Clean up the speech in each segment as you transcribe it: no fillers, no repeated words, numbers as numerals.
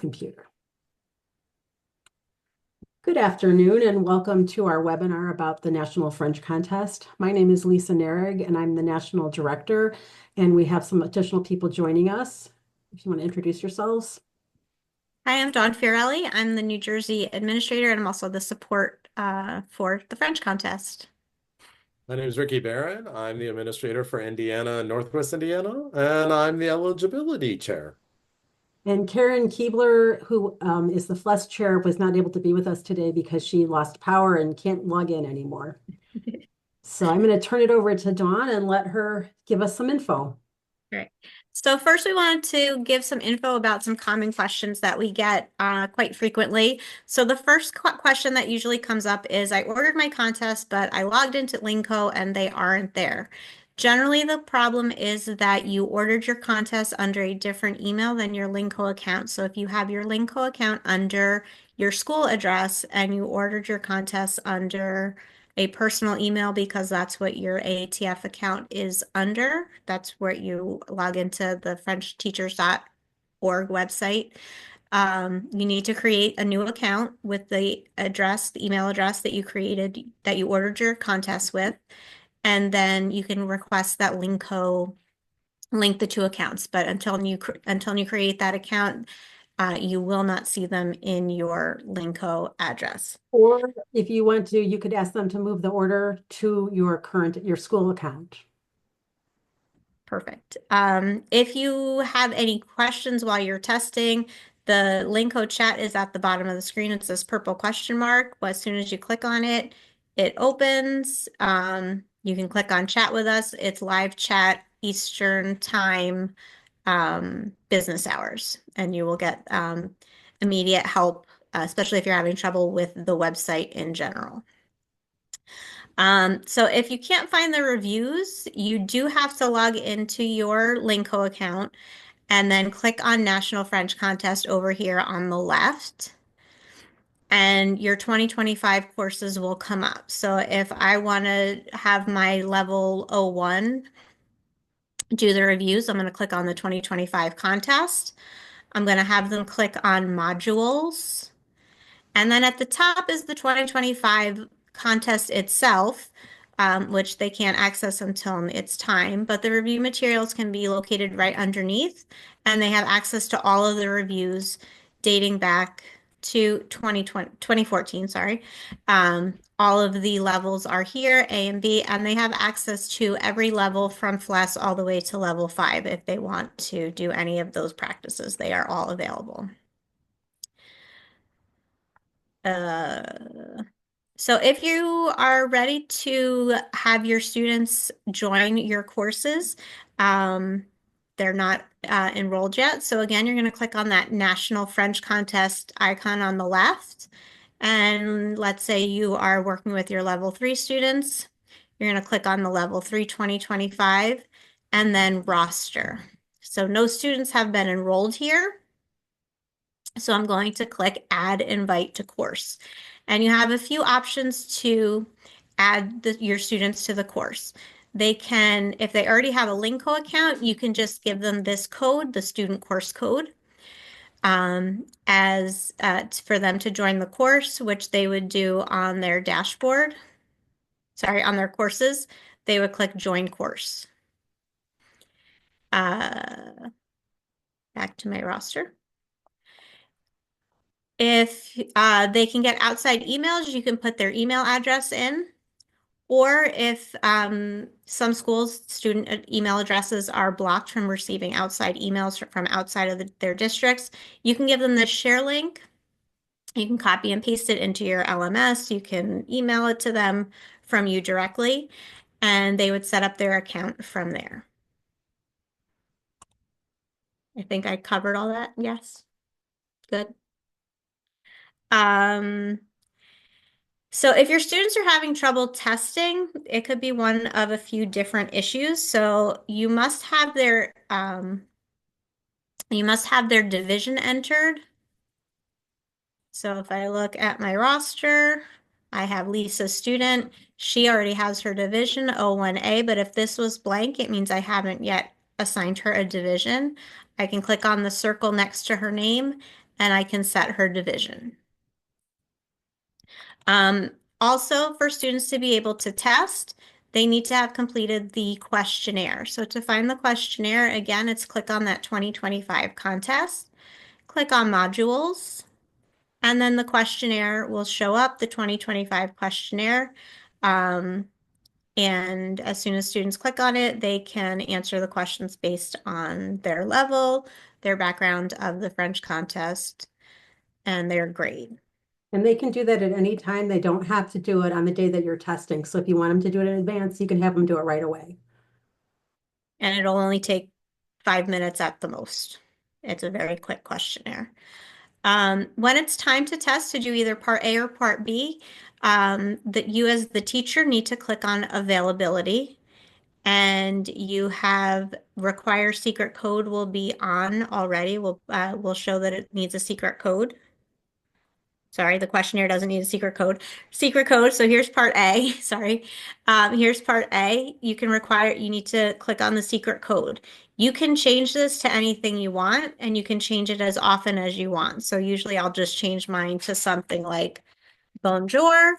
computer. Good afternoon and welcome to our webinar about the National French Contest. My name is Lisa Narig and I'm the National Director, and we have some additional people joining us. If you want to introduce yourselves. Hi, I'm Dawn Fiorelli. I'm the New Jersey administrator, and I'm also the support for the French contest. My name is Ricky Barron. I'm the administrator for Indiana and Northwest Indiana, and I'm the eligibility chair. And Karen Keebler, who is the FLES chair, was not able to be with us today because she lost power and can't log in anymore. So I'm going to turn it over to Dawn and let her give us some info. Great. So first we wanted to give some info about some common questions that we get quite frequently. So the first question that usually comes up is, I ordered my contest, but I logged into Lingco and they aren't there. Generally, the problem is that you ordered your contest under a different email than your Lingco account. So if you have your Lingco account under your school address and you ordered your contest under a personal email because that's what your AATF account is under. That's where you log into the FrenchTeachers.org website. You need to create a new account with the address, the email address that you created, that you ordered your contest with, and then you can request that Lingco link the two accounts. But until you create that account, you will not see them in your Lingco address. Or if you want to, you could ask them to move the order to your school account. Perfect. If you have any questions while you're testing, the Lingco chat is at the bottom of the screen. It's this purple question mark. Well, as soon as you click on it, it opens. You can click on chat with us. It's live chat Eastern time, business hours, and you will get immediate help, especially if you're having trouble with the website in general. So if you can't find the reviews, you do have to log into your Lingco account and then click on National French Contest over here on the left. And your 2025 courses will come up. So if I want to have my level 01 do the reviews, I'm going to click on the 2025 contest. I'm going to have them click on modules. And then at the top is the 2025 contest itself, which they can't access until it's time, but the review materials can be located right underneath, and they have access to all of the reviews dating back to 2014, sorry. All of the levels are here, A and B, and they have access to every level from FLES all the way to level 5 if they want to do any of those practices. They are all available. So if you are ready to have your students join your courses, they're not enrolled yet. So again, you're going to click on that National French Contest icon on the left. And let's say you are working with your level 3 students. You're going to click on the level 3 2025 and then roster. So no students have been enrolled here. So I'm going to click Add Invite to Course. And you have a few options to add your students to the course. They can, if they already have a Lingco account, you can just give them this code, the student course code, for them to join the course, which they would do on their dashboard. Sorry, on their courses, they would click Join Course. Back to my roster. If they can get outside emails, you can put their email address in. Or if some schools' student email addresses are blocked from receiving outside emails from outside of their districts, you can give them the share link. You can copy and paste it into your LMS. You can email it to them from you directly, and they would set up their account from there. I think I covered all that. Yes. Good. So if your students are having trouble testing, it could be one of a few different issues. So you must have their division entered. So if I look at my roster, I have Lisa's student. She already has her division 01A, but if this was blank, it means I haven't yet assigned her a division. I can click on the circle next to her name and I can set her division. Also, for students to be able to test, they need to have completed the questionnaire. So to find the questionnaire, again, it's click on that 2025 contest, click on modules, and then the questionnaire will show up, the 2025 questionnaire. And as soon as students click on it, they can answer the questions based on their level, their background of the French contest, and their grade. And they can do that at any time. They don't have to do it on the day that you're testing. So if you want them to do it in advance, you can have them do it right away. And it'll only take 5 minutes at the most. It's a very quick questionnaire. When it's time to test to do either part A or part B, that you as the teacher need to click on availability, and you have require secret code will be on already. We'll show that it needs a secret code. Sorry, the questionnaire doesn't need a secret code. Secret code. So here's part A. Sorry. Here's part A. You need to click on the secret code. You can change this to anything you want, and you can change it as often as you want. So usually I'll just change mine to something like bonjour.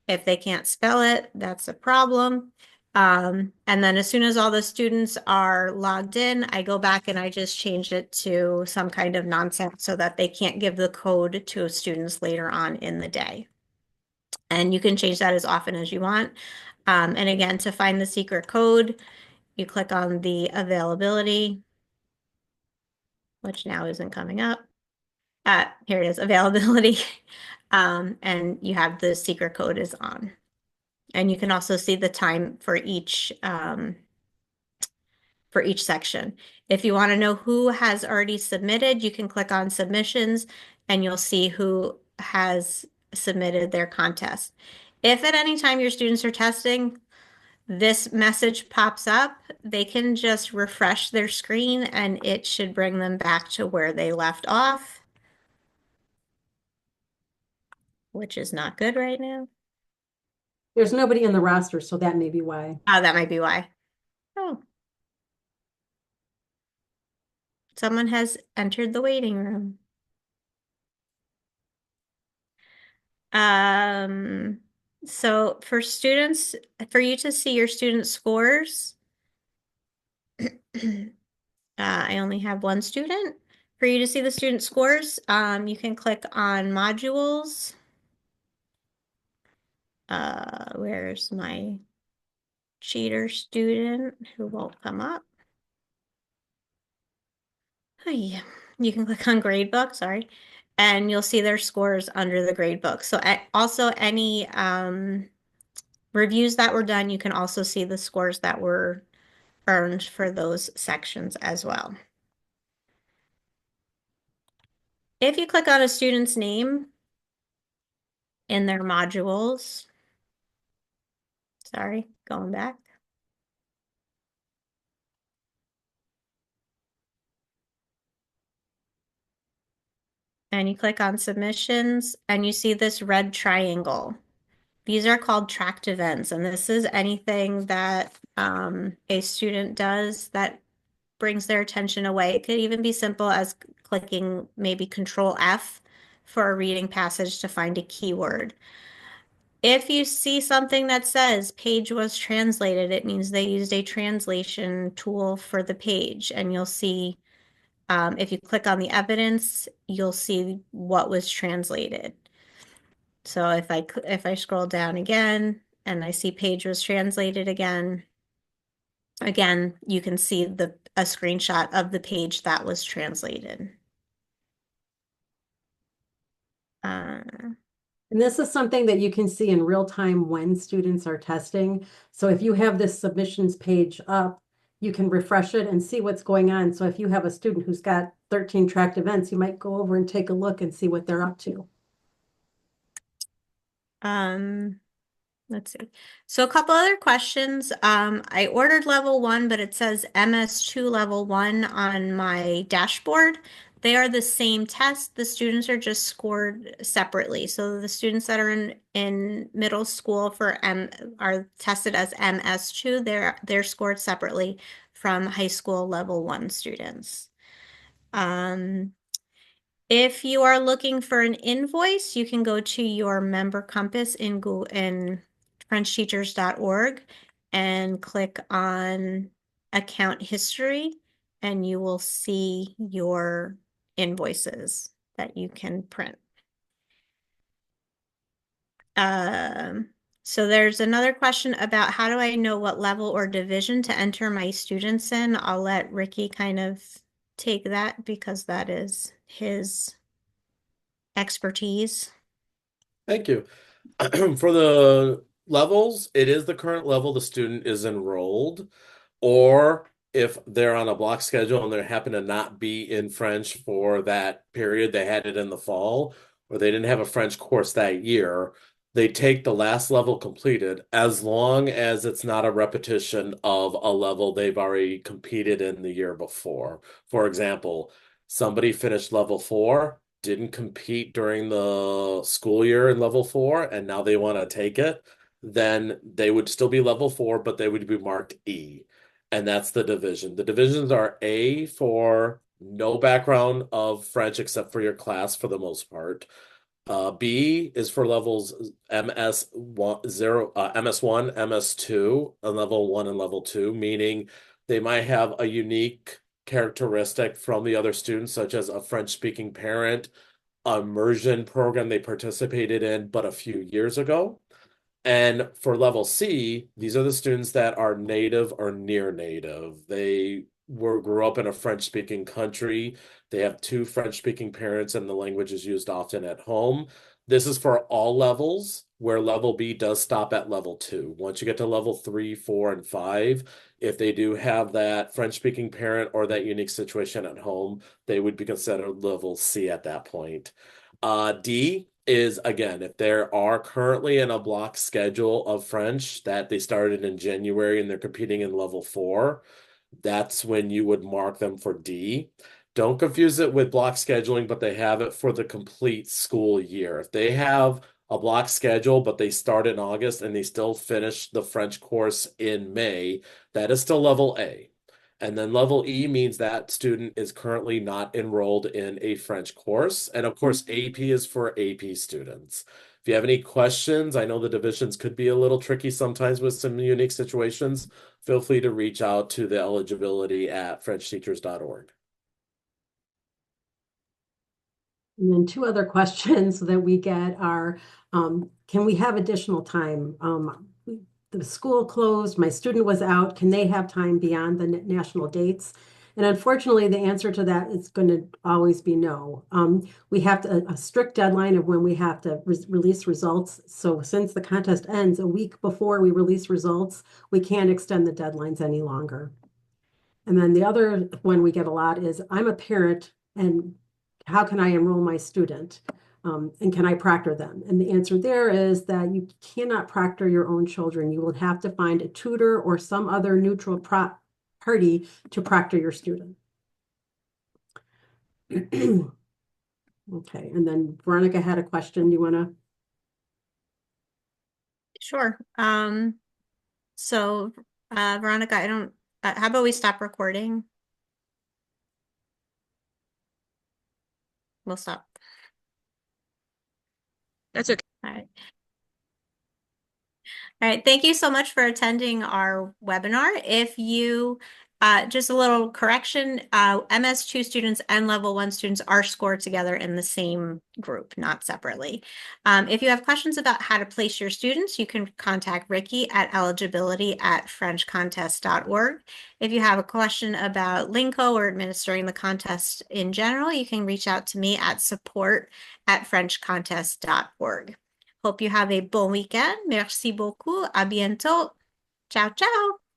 If they can't spell it, that's a problem. And then as soon as all the students are logged in, I go back and I just change it to some kind of nonsense so that they can't give the code to students later on in the day. And you can change that as often as you want. And again, to find the secret code, you click on the availability, which now isn't coming up. Here it is, availability. And you have the secret code is on. And you can also see the time for each section. If you want to know who has already submitted, you can click on submissions and you'll see who has submitted their contest. If at any time your students are testing, this message pops up, they can just refresh their screen and it should bring them back to where they left off, which is not good right now. There's nobody in the roster, so that may be why. Oh, that might be why. Oh. Someone has entered the waiting room. So for students, for you to see your student scores, I only have one student. For you to see the student scores, you can click on modules. Where's my cheater student who won't come up? Oh, yeah. You can click on gradebook, sorry, and you'll see their scores under the gradebook. So also any reviews that were done, you can also see the scores that were earned for those sections as well. If you click on a student's name in their modules, sorry, going back. And you click on submissions and you see this red triangle. These are called tracked events, and this is anything that a student does that brings their attention away. It could even be simple as clicking maybe Control F for a reading passage to find a keyword. If you see something that says page was translated, it means they used a translation tool for the page, and you'll see if you click on the evidence, you'll see what was translated. So if I scroll down again and I see page was translated again, you can see a screenshot of the page that was translated. And this is something that you can see in real time when students are testing. So if you have this submissions page up, you can refresh it and see what's going on. So if you have a student who's got 13 tracked events, you might go over and take a look and see what they're up to. Let's see. So a couple other questions. I ordered level 1, but it says MS2 level 1 on my dashboard. They are the same test. The students are just scored separately. So the students that are in middle school are tested as MS2. They're scored separately from high school level 1 students. If you are looking for an invoice, you can go to your member compass in Google in FrenchTeachers.org and click on account history, and you will see your invoices that you can print. So there's another question about how do I know what level or division to enter my students in? I'll let Ricky kind of take that because that is his expertise. Thank you. For the levels, it is the current level the student is enrolled, or if they're on a block schedule and they happen to not be in French for that period, they had it in the fall, or they didn't have a French course that year, they take the last level completed as long as it's not a repetition of a level they've already competed in the year before. For example, somebody finished level 4, didn't compete during the school year in level 4, and now they want to take it, then they would still be level 4, but they would be marked E. And that's the division. The divisions are A for no background of French except for your class for the most part. B is for levels MS1, MS2, and level 1 and level 2, meaning they might have a unique characteristic from the other students, such as a French-speaking parent, immersion program they participated in but a few years ago. And for level C, these are the students that are native or near native. They grew up in a French-speaking country. They have two French-speaking parents, and the language is used often at home. This is for all levels, where level B does stop at level 2. Once you get to level 3, 4, and 5, if they do have that French-speaking parent or that unique situation at home, they would be considered level C at that point. D is, again, if there are currently in a block schedule of French that they started in January and they're competing in level 4, that's when you would mark them for D. Don't confuse it with block scheduling, but they have it for the complete school year. If they have a block schedule, but they start in August and they still finish the French course in May, that is still level A. And then level E means that student is currently not enrolled in a French course. And of course, AP is for AP students. If you have any questions, I know the divisions could be a little tricky sometimes with some unique situations. Feel free to reach out to the eligibility at FrenchTeachers.org. And then two other questions that we get are, can we have additional time? The school closed, my student was out, can they have time beyond the national dates? And unfortunately, the answer to that is going to always be no. We have a strict deadline of when we have to release results. So since the contest ends a week before we release results, we can't extend the deadlines any longer. And then the other one we get a lot is, I'm a parent and how can I enroll my student? And can I proctor them? And the answer there is that you cannot proctor your own children. You will have to find a tutor or some other neutral party to proctor your student. Okay, and then Veronica had a question. You want to? Sure. So Veronica, I don't, how about we stop recording? We'll stop. That's okay. All right. All right, thank you so much for attending our webinar. If you, just a little correction, MS2 students and level 1 students are scored together in the same group, not separately. If you have questions about how to place your students, you can contact Ricky at eligibility@frenchcontest.org. If you have a question about Lingco or administering the contest in general, you can reach out to me at support@frenchcontest.org. Hope you have a bon weekend. Merci beaucoup. À bientôt. Ciao, ciao.